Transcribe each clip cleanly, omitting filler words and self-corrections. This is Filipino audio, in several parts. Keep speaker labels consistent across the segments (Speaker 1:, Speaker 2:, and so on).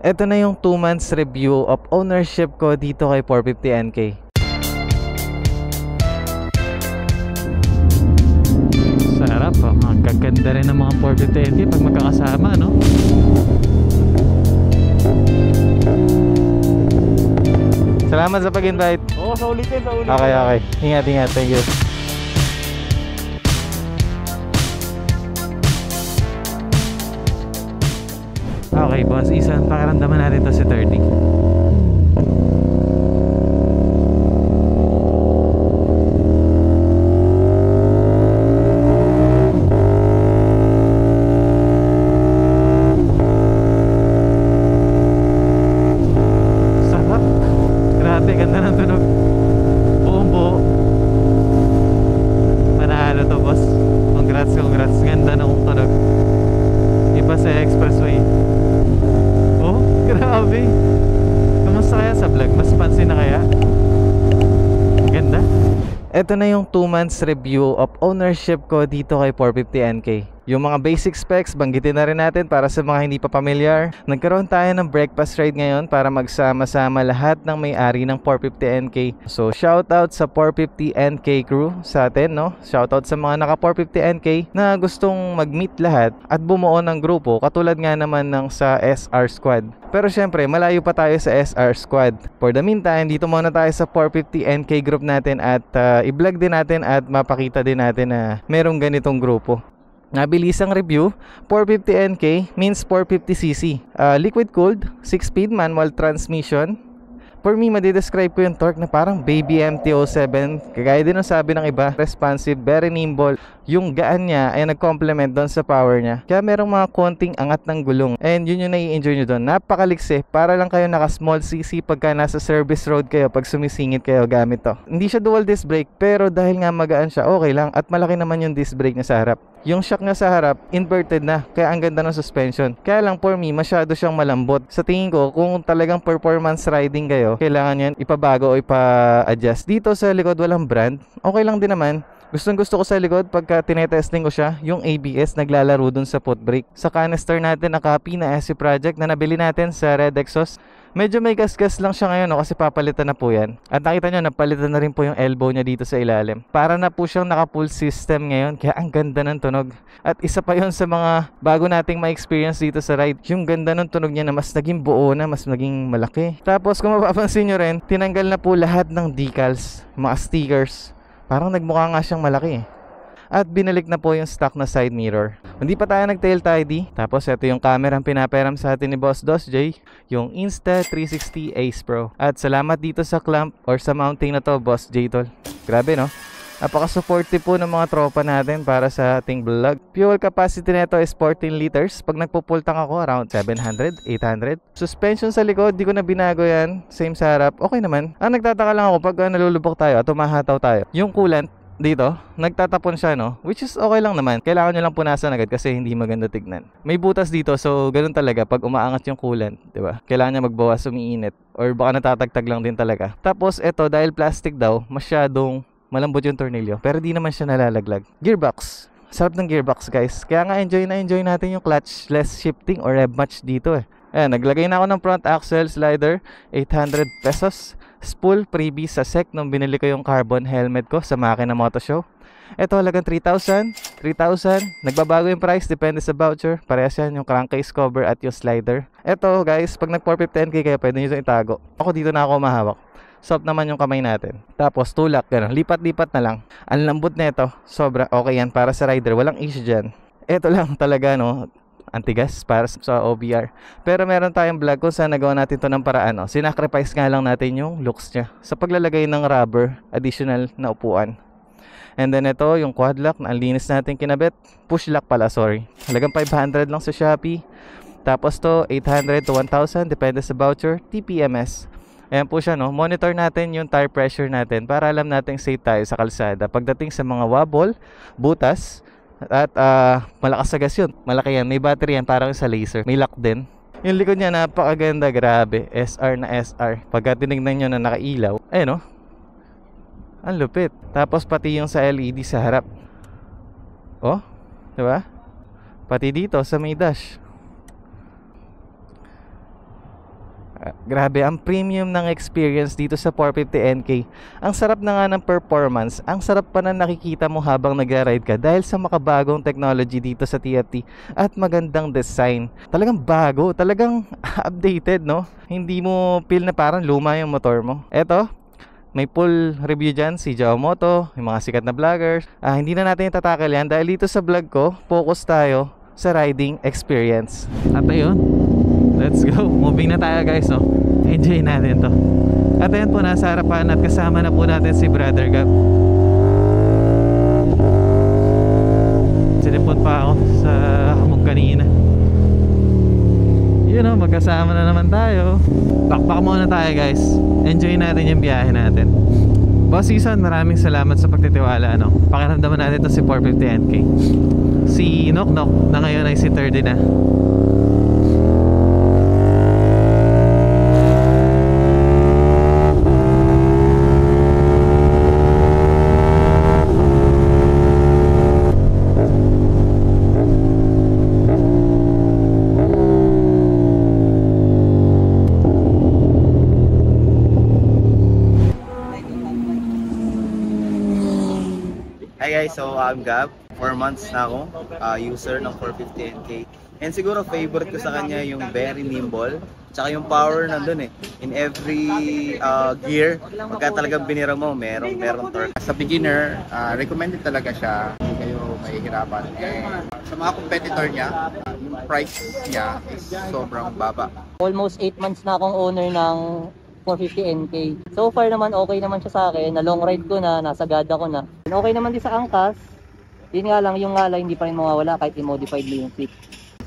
Speaker 1: Ito na yung 2 months review of ownership ko dito kay 450NK. Sarap oh. Ang gaganda rin ng mga 450NK pag magkakasama, no? Salamat sa pag-invite.
Speaker 2: Oo, sa ulitin, sa ulitin.
Speaker 1: Okay. Ingat. Thank you. Okay, boss. Isang pakiramdaman natin to si 30. Sarap. Grabe, ganda ng tunog. Buong buo. Panalo to, boss. Congrats. Ganda ng tunog. Iba sa expressway. Oh, grabe. Kamusta kaya sa vlog? Mas pansin na kaya? Ganda. Ito na yung 2 months review of ownership ko dito kay 450NK. Yung mga basic specs, banggitin na rin natin para sa mga hindi pa familiar. Nagkaroon tayo ng breakfast ride ngayon para magsama-sama lahat ng may-ari ng 450NK. So, shoutout sa 450NK crew sa atin, no? Shoutout sa mga naka 450NK na gustong mag-meet lahat at bumuo ng grupo katulad nga naman ng sa SR Squad. Pero syempre, malayo pa tayo sa SR Squad. For the meantime, dito muna tayo sa 450NK group natin at i-vlog din natin at mapakita din natin na merong ganitong grupo. Nabilisang review, 450NK means 450cc. Liquid cooled, 6-speed manual transmission. For me, madidescribe ko yung torque na parang baby MT-07. Kagaya din ang sabi ng iba, responsive, very nimble. Yung gaan niya ay nag-complement doon sa power niya. Kaya merong mga konting angat ng gulong. And yun yung nai-enjoy nyo doon. Napakaliksi, para lang kayo naka small cc pagka nasa service road kayo, pag sumisingit kayo gamit to. Hindi siya dual disc brake, pero dahil nga magaan siya, okay lang. At malaki naman yung disc brake niya sa harap. Yung shock nga sa harap, inverted na. Kaya ang ganda ng suspension. Kaya lang for me, masyado siyang malambot. Sa tingin ko, kung talagang performance riding kayo, kailangan yan ipabago o ipa-adjust. Dito sa likod walang brand, okay lang din naman. Gustong gusto ko sa likod pagka tinetesting ko siya, yung ABS naglalaro dun sa foot brake. Sa canister natin, nakapi na SC Project na nabili natin sa Red Exhaust. Medyo may gas-gas lang siya ngayon, no, kasi papalitan na po yan. At nakita nyo, napalitan na rin po yung elbow niya dito sa ilalim. Para na po siyang naka-full system ngayon, kaya ang ganda ng tunog. At isa pa yon sa mga bago nating ma-experience dito sa ride. Yung ganda ng tunog niya na mas naging buo na, mas naging malaki. Tapos kung mapapansin nyo rin, tinanggal na po lahat ng decals, mga stickers. Parang nagmukha nga siyang malaki. At binalik na po yung stock na side mirror. Hindi pa tayo nag-tail tidy. Tapos ito yung camera ang pinaperam sa atin ni Boss Dos J, yung Insta360 Ace Pro. At salamat dito sa clamp or sa mounting na to, Boss J tol. Grabe no? Napaka-supportive po ng mga tropa natin para sa ating vlog. Fuel capacity nito is 14 liters. Pag nagpo-full tank ako, around 700, 800. Suspension sa likod, di ko na binago yan. Same sa harap, okay naman. Ang nagtataka lang ako pag nalulubok tayo at tumahataw tayo, yung coolant dito, nagtatapon siya, no? Which is okay lang naman. Kailangan nyo lang punasan agad kasi hindi maganda tignan. May butas dito, so ganun talaga pag umaangat yung coolant, di ba? Kailangan niya magbawas, umiinit. Or baka natatagtag lang din talaga. Tapos ito, dahil plastic daw, masyadong malambot yung tornilyo. Pero di naman siya nalalaglag. Gearbox. Sarap ng gearbox, guys. Kaya nga enjoy natin yung clutchless shifting or rev match dito eh. Ayan, naglagay na ako ng front axle slider, 800 pesos. Spool freebie sa SEC nung binili ko yung carbon helmet ko sa Makina Moto Show. Ito halagang 3,000. Nagbabago yung price, depende sa voucher. Parehas yan, yung crankcase cover at yung slider. Ito guys, pag nag 450NK kayo, pwede nyo ito itago. Ako dito na ako mahawak. Soft naman yung kamay natin. Tapos tulak, gano'n. Lipat-lipat na lang. Ang lambot nito, sobra okay yan para sa rider. Walang issue dyan. Ito lang talaga, no, antigas para sa OBR. Pero meron tayong vlog kung saan nagawa natin to ng paraan, no? Sinacrifice nga lang natin yung looks niya sa paglalagay ng rubber, additional na upuan. And then ito, yung quad lock na ang linis natin kinabit. Push lock pala, sorry. Halagang 500 lang sa Shopee. Tapos to, 800 to 1,000, depende sa voucher. TPMS. Ayan po siya, no? Monitor natin yung tire pressure natin para alam natin safe tayo sa kalsada. Pagdating sa mga wobble, butas, at malakas sa gas yun. Malaki yan, may battery yan, parang sa laser. May lock din. Yung likod niya napakaganda, grabe. SR na SR. Pagka tinignan nyo na nakailaw, ayun, no? Ang lupit. Tapos pati yung sa LED sa harap. Oh, diba? Pati dito sa may dash. Grabe, ang premium ng experience dito sa 450NK. Ang sarap na nga ng performance, ang sarap pa na nakikita mo habang nag-ride ka dahil sa makabagong technology dito sa TFT at magandang design. Talagang bago, talagang updated, no? Hindi mo feel na parang luma yung motor mo. Eto, may full review dyan si Jao Moto, yung mga sikat na vloggers. Hindi na natin tatakal yan dahil dito sa vlog ko, focus tayo sa riding experience. At ayun, let's go. Moving na tayo guys, no? Enjoy natin to. At ayun po, nasa harapan at kasama na po natin si Brother Gab. Sinipot pa ako sa hamog kanina. Yun o, magkasama na naman tayo. Bakbak muna tayo guys. Enjoy natin yung biyahe natin. Boss Season, maraming salamat sa pagtitiwala, no? Pakiramdaman natin to si 450NK. Si Nok Nok na ngayon ay si 30 na.
Speaker 2: Hi guys, so I'm Gab. 4 months na ako, user ng 450NK. And siguro favorite ko sa kanya yung very nimble, tsaka yung power nandun eh. In every gear, pagka talagang binira mo, merong torque.
Speaker 3: Sa beginner, recommended talaga siya, hindi kayo mahihirapan. Sa mga competitor niya, yung price niya is sobrang baba.
Speaker 4: Almost 8 months na akong owner ng 450NK. So far naman okay naman siya sa akin, na long ride ko na, nasa gada ko na. And okay naman din sa angkas. Yun nga lang, yung ngalay hindi pa rin mawawala kahit i-modified mo yung seat.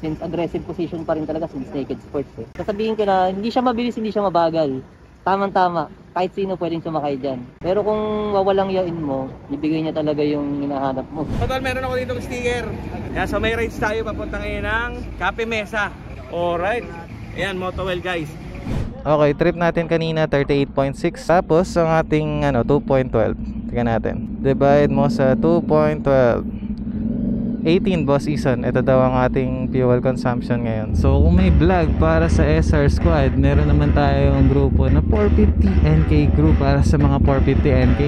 Speaker 4: Since aggressive position pa rin talaga since naked sports eh. Sasabihin ko na hindi siya mabilis, hindi siya mabagal. Tamang-tama, kahit sino pwedeng sumakay dyan. Pero kung wawalang yain mo, ibigay niya talaga yung hinahanap mo.
Speaker 5: Total, meron ako ditong sticker. Yan, so may rides tayo papunta ngayon ng Cape Mesa. Alright. Ayan, Motowell guys.
Speaker 1: Okay, trip natin kanina 38.6. Tapos ang ating 2.12. Tingnan natin. Divide mo sa 2.12. 18 Boss Season. Ito daw ang ating fuel consumption ngayon. So kung may vlog para sa SR Squad, meron naman tayong grupo na 450NK group para sa mga 450NK.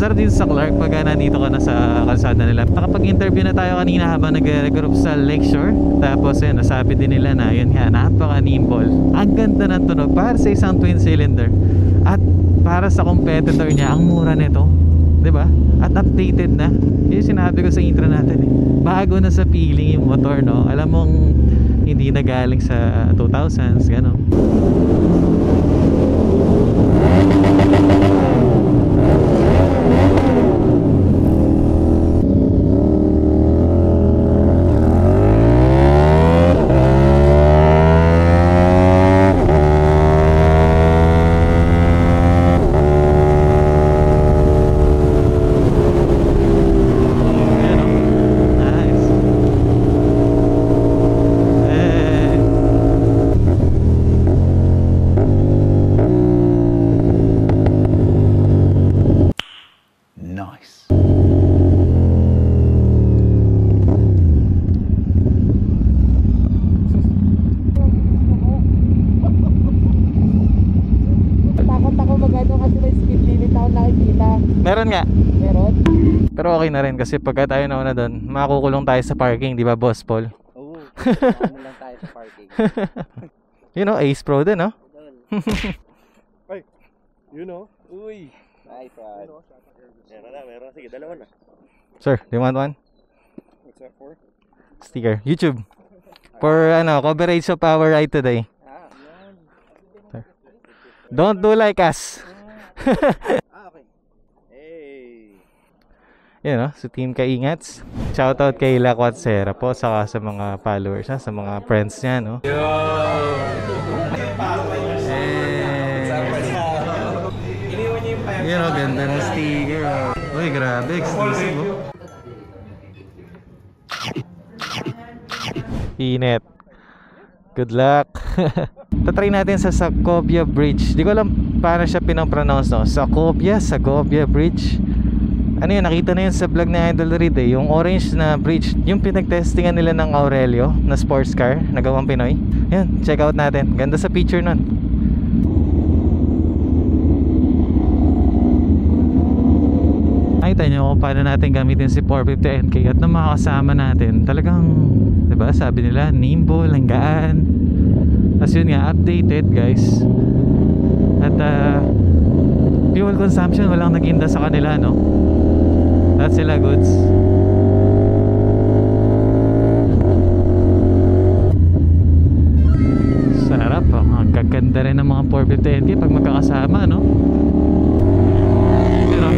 Speaker 1: Masarap dito sa Clark pag nandito ka na sa kalsada nila. Nakapag-interview na tayo kanina habang nag-regroup sa Lakeshore. Tapos yun, nasabi din nila na yun nga, napaka-nimble. Ang ganda ng tunog para sa isang twin cylinder. At para sa competitor niya, ang mura nito, 'di ba? At updated na. Yung sinabi ko sa intro natin eh. Bago na sa feeling yung motor, no? Alam mong hindi na galing sa 2000s, gano'n.
Speaker 4: nakikita.
Speaker 1: Meron nga.
Speaker 4: Meron?
Speaker 1: Pero okay na rin kasi pagka tayo nauna doon, makukulong tayo sa parking, di ba, Boss Paul?
Speaker 4: Oo. Ano lang tayo sa parking.
Speaker 1: You know, Ace Pro din, no?
Speaker 5: Ay, you know. Uy.
Speaker 4: Nice one.
Speaker 5: Meron. Sige, dalawa na.
Speaker 1: Sir, do you want one?
Speaker 5: What's that for?
Speaker 1: Sticker. YouTube. For, coverage of our ride today. Sir. Don't do like us.
Speaker 5: Okay. Hey.
Speaker 1: Yun, no? So, Team Kaingats. Shoutout kay La Quatsera po, saka sa mga followers, sa mga friends niya, no? Yun, oh, ganda ng sticker. Uy, grabe, exclusive, oh. Init. Good luck. Tatry natin sa Sacobia Bridge. Di ko alam paano siya pinopronounce, no? Sacobia Bridge. Ano yun, nakita na yun sa vlog ni Idol Reed eh. Yung orange na bridge, yung pinagtestingan nila ng Aurelio na sports car, nagawang Pinoy. Yan, check out natin. Ganda sa picture nun. Nakita nyo kung paano natin gamitin si 450NK at nang makakasama natin, talagang, diba, sabi nila, nimble, ang gaan. Tapos yun nga, updated guys. At fuel consumption, walang nag-inda sa kanila, no? That's sila goods. Sarap, oh. Ang gaganda rin ng mga 450NK pag magkakasama, no? Pero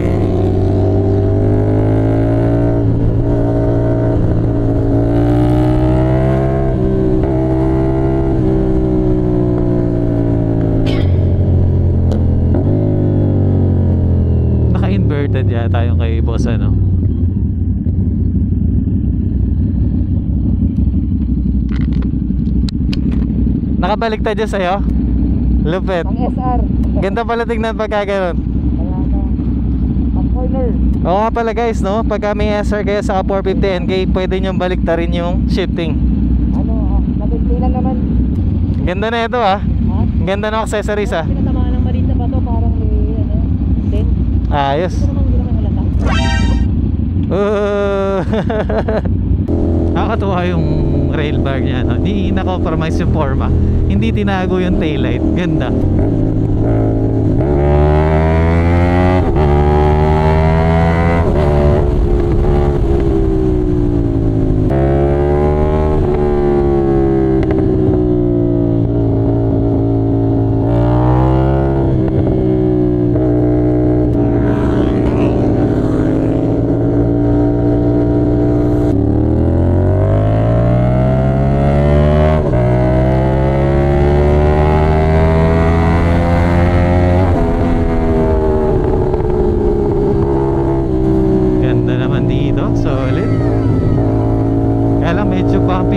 Speaker 1: naka-inverted yata yung kay boss, ano? Nakabaliktad dyan sa'yo? Lupit.
Speaker 4: Ang SR.
Speaker 1: Ganda pala tignan pagka ganun.
Speaker 4: Kaya na. Ang corner.
Speaker 1: Oo nga pala guys, no? Pagka may SR kayo sa 450NK, pwede nyo baliktarin yung shifting.
Speaker 4: Nabigli lang naman.
Speaker 1: Ganda na ito, ah.
Speaker 4: Ha?
Speaker 1: Ganda ng accessories, ah.
Speaker 4: Pinatamaan ng maliit na bato, parang may, dent.
Speaker 1: Ayos.
Speaker 4: Hindi naman halata.
Speaker 1: Nakakatuwa yung rail bar niya, no? Hindi na-compromise yung forma. Hindi tinago yung taillight. Ganda.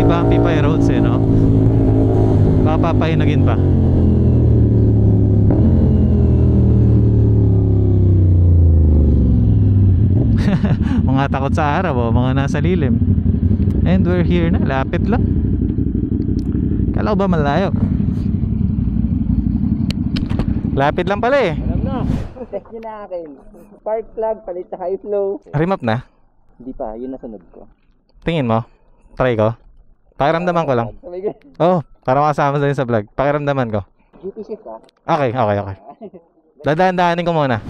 Speaker 1: Bumpy pa yung roads, eh, no? Papapahinagin pa. Mga takot sa araw, oh, mga nasa lilim. And we're here na, lapit lang. Kala ko ba malayo? Lapit lang pala, eh.
Speaker 4: Alam na. Test nyo na akin. Spark plug, palit sa high flow.
Speaker 1: Rim up na?
Speaker 4: Hindi pa, yun nasunod ko.
Speaker 1: Tingin mo? Try ko. Pakiramdaman ko lang.
Speaker 4: Oh my God.
Speaker 1: Oh, para makasama sa sa vlog. Pakiramdaman ko.
Speaker 4: GP shift, ah.
Speaker 1: Okay. Dadaan-daanin ko muna.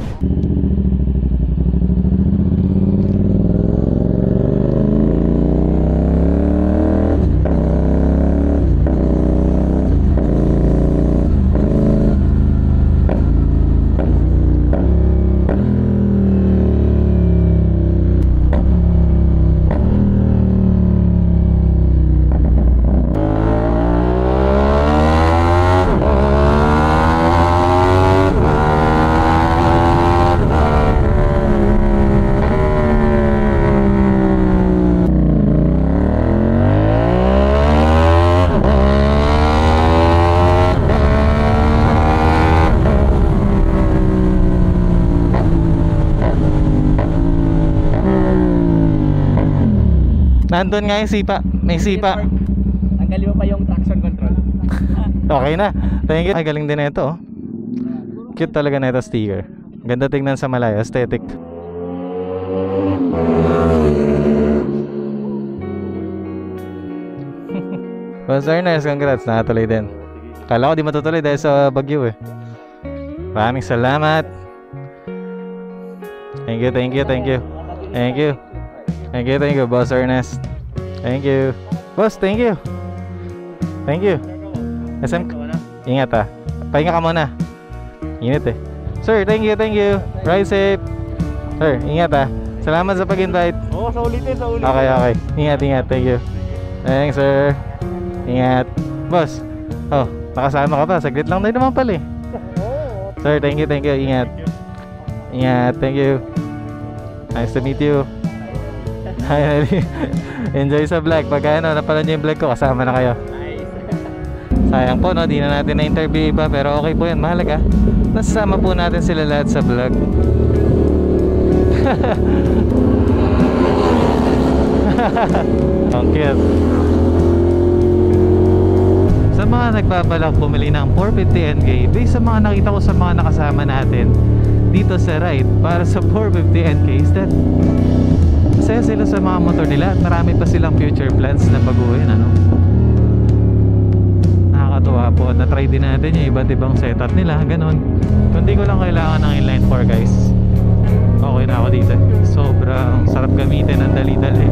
Speaker 1: Nandun nga yung sipa. May sipa.
Speaker 4: Ang galing pa yung traction control.
Speaker 1: Okay na. Thank you. Ay, galing din ito, oh. Cute talaga na ito sticker. Ganda tingnan sa malayo, aesthetic. Boss Ernest, congrats, nakatuloy din. Kala ko di matutuloy dahil sa bagyo eh. Maraming salamat. Thank you, thank you, thank you. Thank you. Thank you, thank you, Boss Ernest. Thank you. Boss, thank you. Thank you. SM, ingat ah. Pahinga ka muna. Init eh. Sir, thank you, thank you. Ride safe. Sir, ingat ah. Salamat sa pag-invite.
Speaker 5: Oo, sa ulitin, sa ulitin.
Speaker 1: Okay, okay. Ingat, ingat. Thank you. Thanks, sir. Ingat. Boss. Oh, nakasama ka pa. Saglit lang din naman pala eh. Sir, thank you, thank you. Ingat. Ingat, thank you. Nice to meet you. Hi, enjoy sa vlog. Pagka ano, napanood nyo yung vlog ko, kasama na kayo. Sayang po, no? Di na natin na-interview iba. Pero okay po yan, mahalaga. Nasasama po natin sila lahat sa vlog. Ang cute. Sa mga nagbabalak bumili ng 450NK, based sa mga nakita ko sa mga nakasama natin dito sa ride para sa 450NK, is that masaya sila sa mga motor nila at marami pa silang future plans na baguhin, ano? Nakakatuwa po. Na-try din natin yung iba't ibang setup nila, ganun. Kung di ko lang kailangan ng inline 4 guys, okay na ako dito. Sobrang sarap gamitin, ang dali-dali.